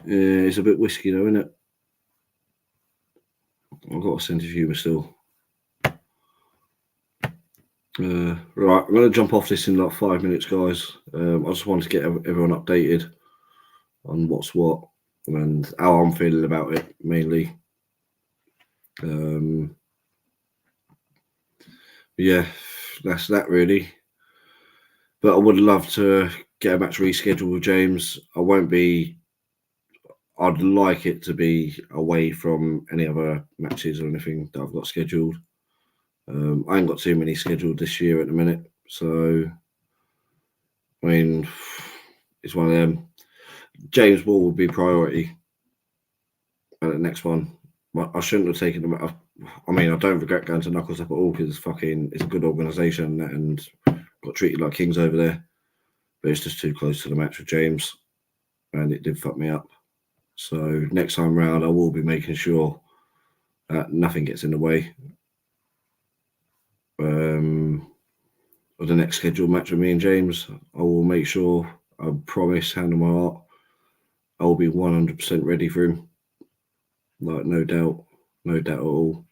Yeah, it's a bit whiskey though, isn't it? I've got a sense of humour still. Right, I'm going to jump off this in like 5 minutes, guys. I just wanted to get everyone updated on what's what and how I'm feeling about it, mainly. Yeah, that's that really. But I would love to get a match rescheduled with James. I'd like it to be away from any other matches or anything that I've got scheduled. I ain't got too many scheduled this year at the minute. So, I mean, it's one of them. James Wall would be priority at the next one. I shouldn't have taken them. I mean, I don't regret going to Knuckles Up at all because it's a good organisation and got treated like kings over there. But it's just too close to the match with James, and it did fuck me up. So next time round, I will be making sure that nothing gets in the way of the next scheduled match with me and James. I will make sure, I promise, hand on my heart, I will be 100% ready for him. Like, no doubt at all.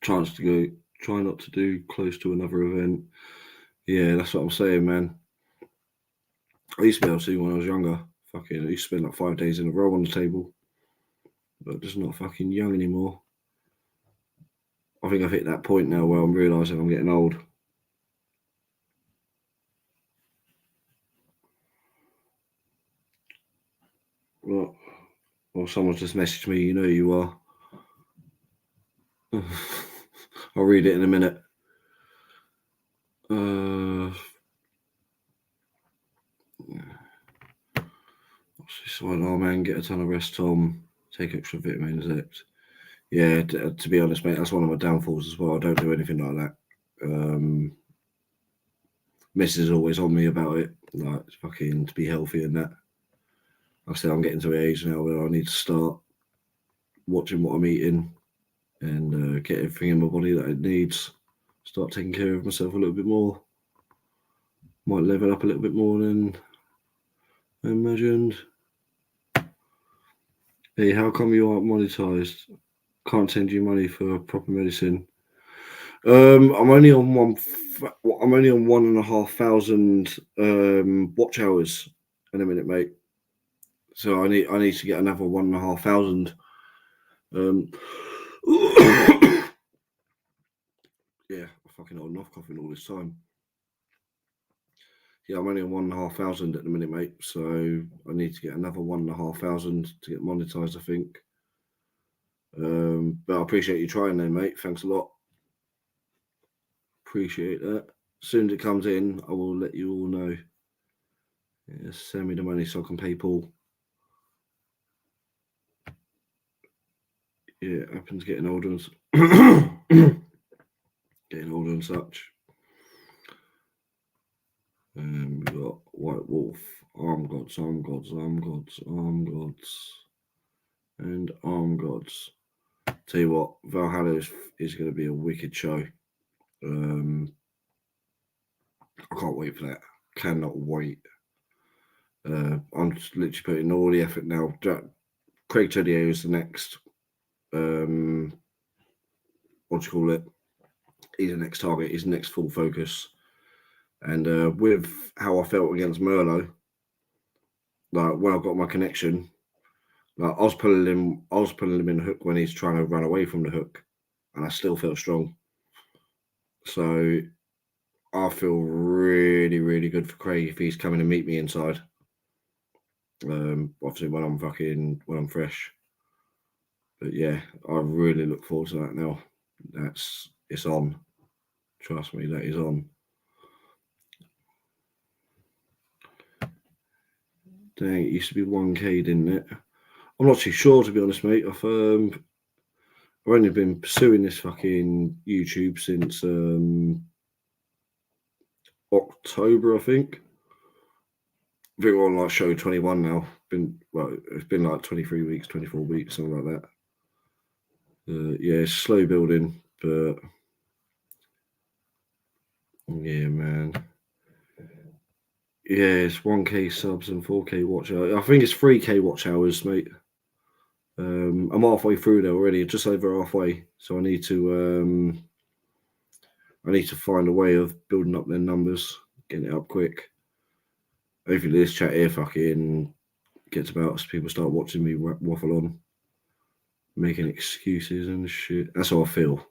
Try not to do close to another event. Yeah, that's what I'm saying, man. I used to be able to when I was younger. Fucking, I used to spend like 5 days in a row on the table. But just not fucking young anymore. I think I've hit that point now where I'm realising I'm getting old. Well, someone's just messaged me, you know who you are. I'll read it in a minute. What's this one? Oh man, get a ton of rest, Tom. Take extra vitamins, X. Yeah, to be honest, mate, that's one of my downfalls as well. I don't do anything like that. Mrs. is always on me about it, like fucking to be healthy and that. Like I said, I'm getting to an age now where I need to start watching what I'm eating and get everything in my body that it needs. Start taking care of myself a little bit more. Might level up a little bit more than I imagined. Hey, how come you aren't monetized? Can't send you money for proper medicine. I'm only on 1,500 watch hours in a minute, mate. So I need to get another 1,500. Yeah, I fucking holding off coughing all this time. Yeah, I'm only on 1,500 at the minute, mate. So I need to get another 1,500 to get monetized, I think. But I appreciate you trying there, mate. Thanks a lot. Appreciate that. As soon as it comes in, I will let you all know. Yeah, send me the money so I can pay Paul. Yeah, it happens getting older and getting older and such. We got White Wolf, Arm Gods, Arm Gods, Arm Gods, Arm Gods, and Arm Gods. Tell you what, Valhalla is going to be a wicked show. I can't wait for that. Cannot wait. I'm just literally putting all the effort now. Craig Tedier is the next. What do you call it? He's the next target. He's the next full focus. And with how I felt against Merlot, like when I got my connection, like I was pulling him in the hook when he's trying to run away from the hook, and I still felt strong. So I feel really, really good for Craig if he's coming to meet me inside. Obviously when I'm fresh. But yeah, I really look forward to that now. It's on. Trust me, that is on. Dang, it used to be 1K, didn't it? I'm not too sure, to be honest, mate. I've only been pursuing this fucking YouTube since October, I think. I think we're on like show 21 now. It's been like 23 weeks, 24 weeks, something like that. Yeah, it's slow building, but yeah, man. Yeah, it's 1K subs and 4K watch hours. I think it's 3K watch hours, mate. I'm halfway through there already, just over halfway. So I need to find a way of building up their numbers, getting it up quick. Hopefully this chat here fucking gets about, so people start watching me waffle on, making excuses and shit. That's how I feel.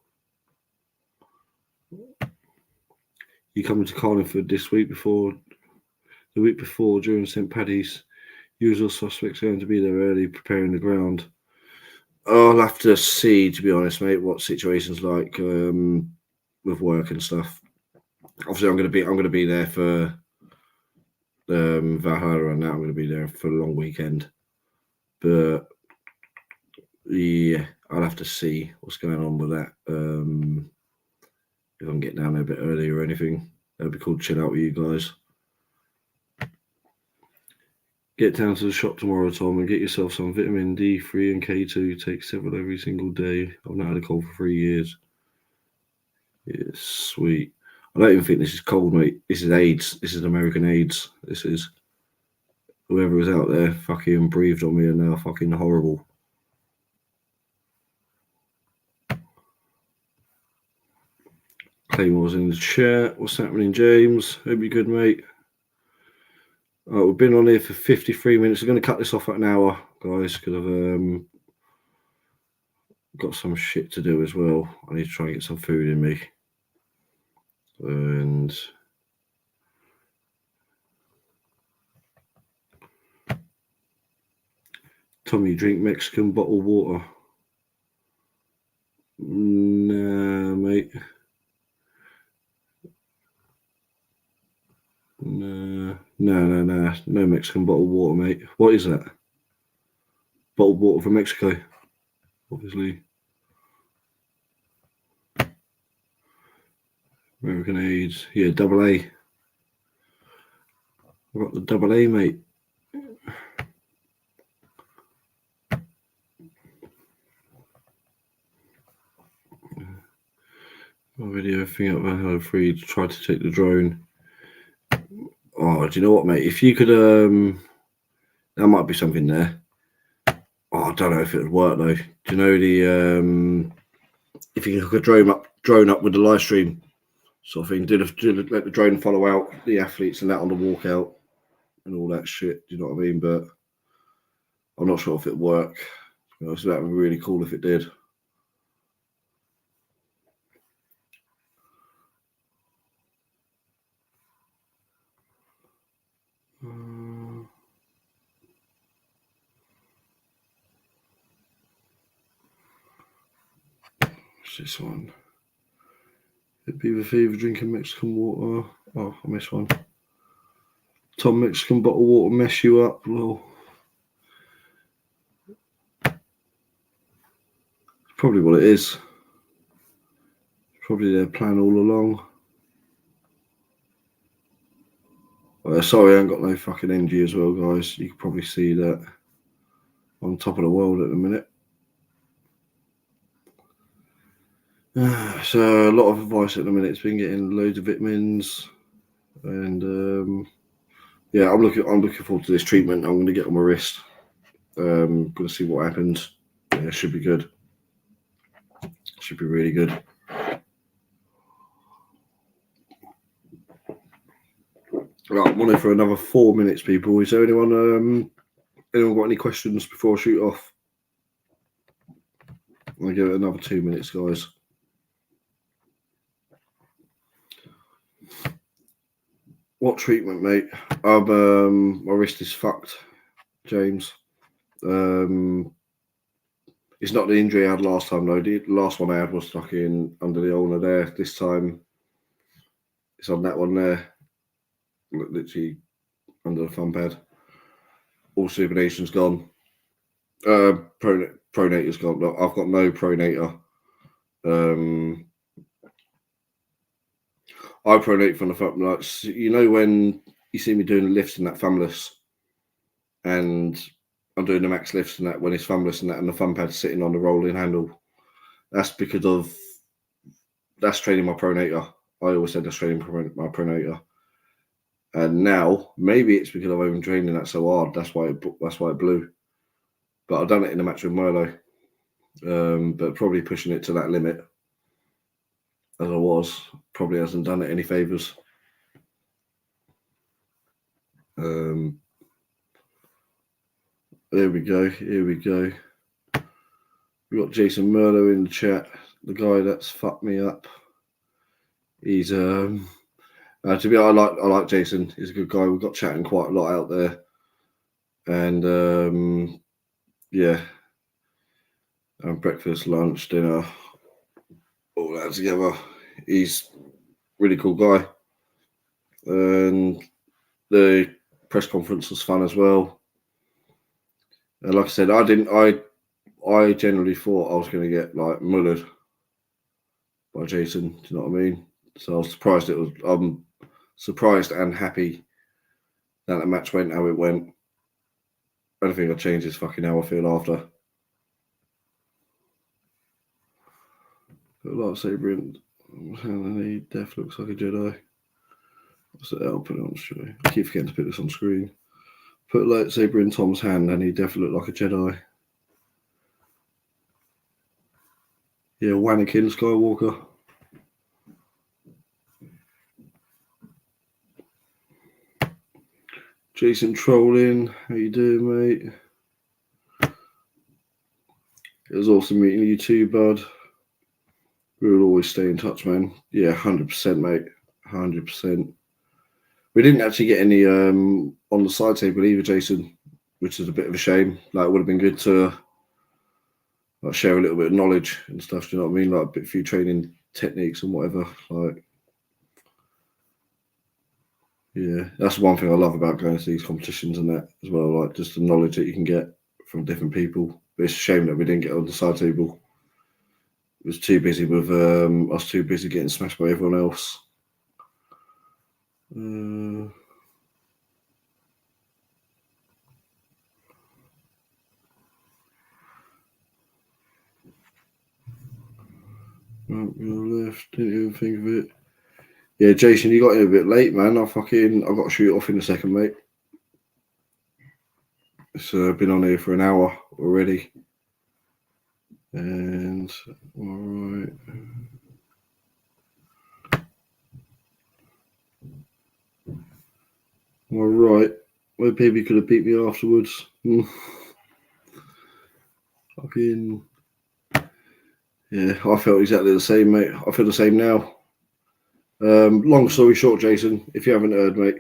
You coming to Carlingford this week the week before during St. Paddy's? Usual suspects going to be there early, preparing the ground. I'll have to see, to be honest, mate, what situations like with work and stuff. Obviously, I'm going to be there for Valhalla, and now I'm going to be there for a long weekend. But yeah, I'll have to see what's going on with that. If I can get down there a bit early or anything, that'd be cool to chill out with you guys. Get down to the shop tomorrow, Tom, and get yourself some vitamin D3 and K2. Take several every single day. I've not had a cold for 3 years. Yeah, sweet. I don't even think this is cold, mate. This is AIDS. This is American AIDS. This is whoever was out there fucking breathed on me and they're fucking horrible. Claymore's in the chat. What's happening, James? Hope you're good, mate. We've been on here for 53 minutes. I'm going to cut this off at an hour, guys, because I've got some shit to do as well. I need to try and get some food in me. And Tommy, drink Mexican bottled water. Nah, mate. No Mexican bottled water, mate. What is that? Bottled water from Mexico, obviously. American AIDS. Yeah, double A. I've got the double A, mate. Video thing up there, free to try to take the drone. Oh, do you know what, mate? If you could, there might be something there. Oh, I don't know if it would work though. Do you know the if you could drone up with the live stream sort of thing? Let the drone follow out the athletes and that on the walkout and all that shit. Do you know what I mean? But I'm not sure if it'd work. So that would be really cool if it did. this one? It'd be the fever drinking Mexican water. Oh, I missed one. Tom Mexican bottle water mess you up, lol. Probably what it is. Probably their plan all along. Sorry, I ain't got no fucking energy as well, guys. You can probably see that. I'm on top of the world at the minute. So a lot of advice at the minute. It's been getting loads of vitamins, and yeah, I'm looking forward to this treatment. I'm going to get on my wrist. Going to see what happens. Yeah, it should be good. Should be really good. Right, I'm on it for another 4 minutes, people. Is there anyone got any questions before I shoot off? I'll give it another 2 minutes, guys. What treatment, mate? My wrist is fucked, James. It's not the injury I had last time, though. The last one I had was stuck in under the ulnar there. This time, it's on that one there, literally under the thumb pad. All supination's gone. Pronator's gone. No, I've got no pronator. I pronate from the front. Like, you know when you see me doing the lifts in that thumbless, and I'm doing the max lifts and that when it's thumbless and that, and the thumb pad's sitting on the rolling handle. That's because that's training my pronator. I always said that's training my pronator. And now maybe it's because I've been training that so hard. That's why it blew. But I've done it in a match with Merlo. But probably pushing it to that limit as I was probably hasn't done it any favours. There we go. Here we go. We got Jason Merlo in the chat. The guy that's fucked me up. He's to be honest, I like Jason. He's a good guy. We've got chatting quite a lot out there, and yeah, breakfast, lunch, dinner, all that together. He's a really cool guy, and the press conference was fun as well. And like I said, I generally thought I was going to get like mullered by Jason. Do you know what I mean? So I was surprised I'm surprised and happy that the match went how it went. I don't think I changed is fucking how I feel after. Put a lightsaber in. He death looks like a Jedi. What's that? I'll put it on screen. I keep forgetting to put this on screen. Put a lightsaber in Tom's hand and he definitely looked like a Jedi. Yeah, Anakin Skywalker. Jason trolling. How you doing, mate? It was awesome meeting you too, bud. We'll always stay in touch, man. Yeah, 100%, mate. 100%. We didn't actually get any on the side table either, Jason, which is a bit of a shame. Like, it would have been good to like share a little bit of knowledge and stuff. Do you know what I mean? Like a few training techniques and whatever. Like, yeah, that's one thing I love about going to these competitions and that as well. Like, just the knowledge that you can get from different people. But it's a shame that we didn't get on the side table. It was too busy with us too busy getting smashed by everyone else. Right, left. Didn't even think of it. Yeah, Jason, you got in a bit late, man. I've got to shoot off in a second, mate. It's been on here for an hour already. And all right. My baby could have beat me afterwards. Fucking yeah, I felt exactly the same, mate. I feel the same now. Long story short, Jason, if you haven't heard, mate,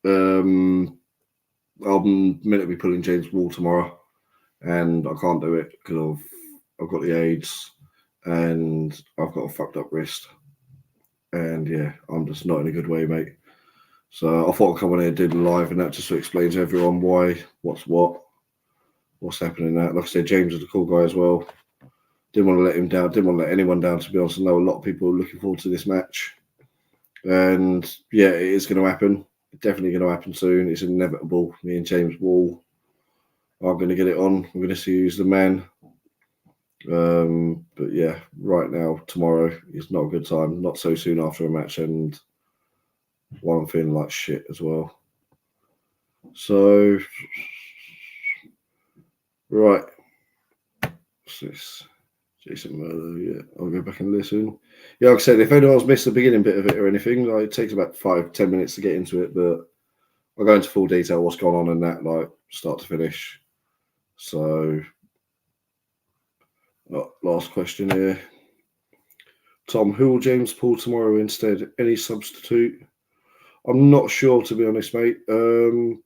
I'm meant to be pulling James Wall tomorrow, and I can't do it because I've got the AIDS, and I've got a fucked up wrist. And yeah, I'm just not in a good way, mate. So I thought I'd come on here and do the live and that just to explain to everyone why, what's happening there. Like I said, James is a cool guy as well. Didn't want to let him down, didn't want to let anyone down, to be honest. I know a lot of people are looking forward to this match. And yeah, it is going to happen. Definitely going to happen soon. It's inevitable. Me and James Wall are going to get it on. We're going to see who's the man. But yeah, right now, tomorrow is not a good time. Not so soon after a match, and while I'm feeling like shit as well. So, right. What's this? Jason Murdo, yeah. I'll go back and listen. Yeah, like I said, if anyone's missed the beginning bit of it or anything, like, it takes about 5-10 minutes to get into it, but I'll go into full detail what's going on in that, like, start to finish. So, last question here. Tom, who will James pull tomorrow instead? Any substitute? I'm not sure, to be honest, mate. He'll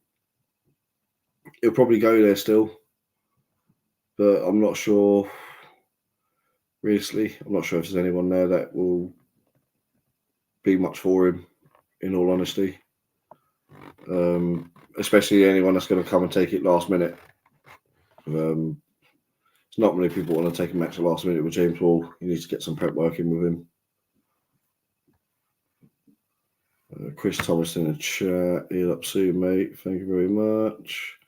probably go there still, but I'm not sure. Seriously, I'm not sure if there's anyone there that will be much for him, in all honesty. Especially anyone that's going to come and take it last minute. It's not many people want to take a match at last minute with James Wall. You need to get some prep work in with him. Chris Thomas in the chat. Heal up soon, mate. Thank you very much.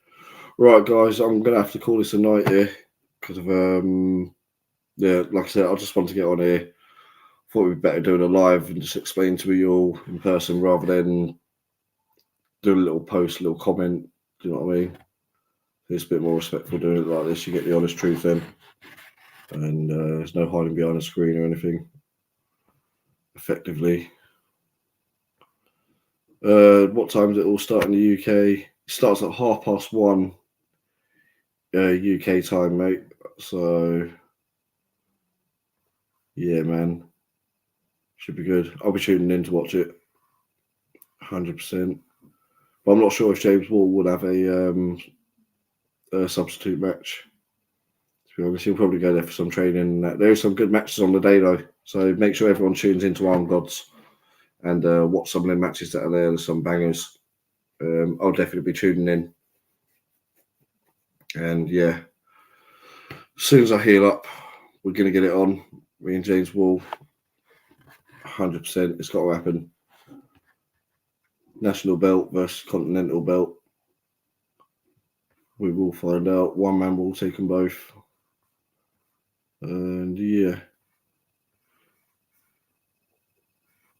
Right, guys, I'm going to have to call this a night here because of, yeah, like I said, I just want to get on here. Thought we'd be better doing a live and just explain to you all in person rather than do a little post, a little comment. Do you know what I mean? It's a bit more respectful doing it like this. You get the honest truth then. And there's no hiding behind a screen or anything. Effectively. What time does it all start in the UK? It starts at 1:30 UK time, mate. So, yeah, man. Should be good. I'll be tuning in to watch it. 100%. But I'm not sure if James Wall would have a substitute match. To be honest, he'll probably go there for some training. There are some good matches on the day, though. So make sure everyone tunes into Arm Gods and watch some of the matches that are there. There's some bangers. I'll definitely be tuning in. And yeah, as soon as I heal up, we're going to get it on. Me and James Wall, 100%. It's got to happen. National belt versus Continental belt. We will find out. One man will take them both. And yeah.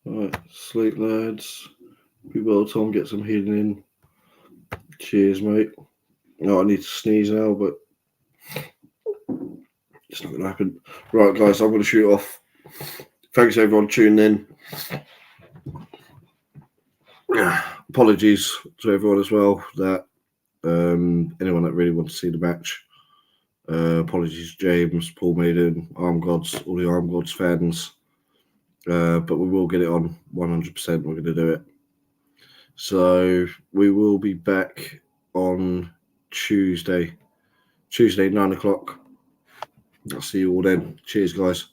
Alright, sleep, lads. Be well, Tom. Get some healing in. Cheers, mate. No, I need to sneeze now, but it's not going to happen. Right, guys, I'm going to shoot off. Thanks, everyone, tuning in. Apologies to everyone as well that anyone that really wants to see the match. Apologies, James, Paul Maiden, Arm Gods, all the Arm Gods fans. But we will get it on 100%. We're going to do it. So we will be back on Tuesday, 9 o'clock. I'll see you all then. Cheers, guys.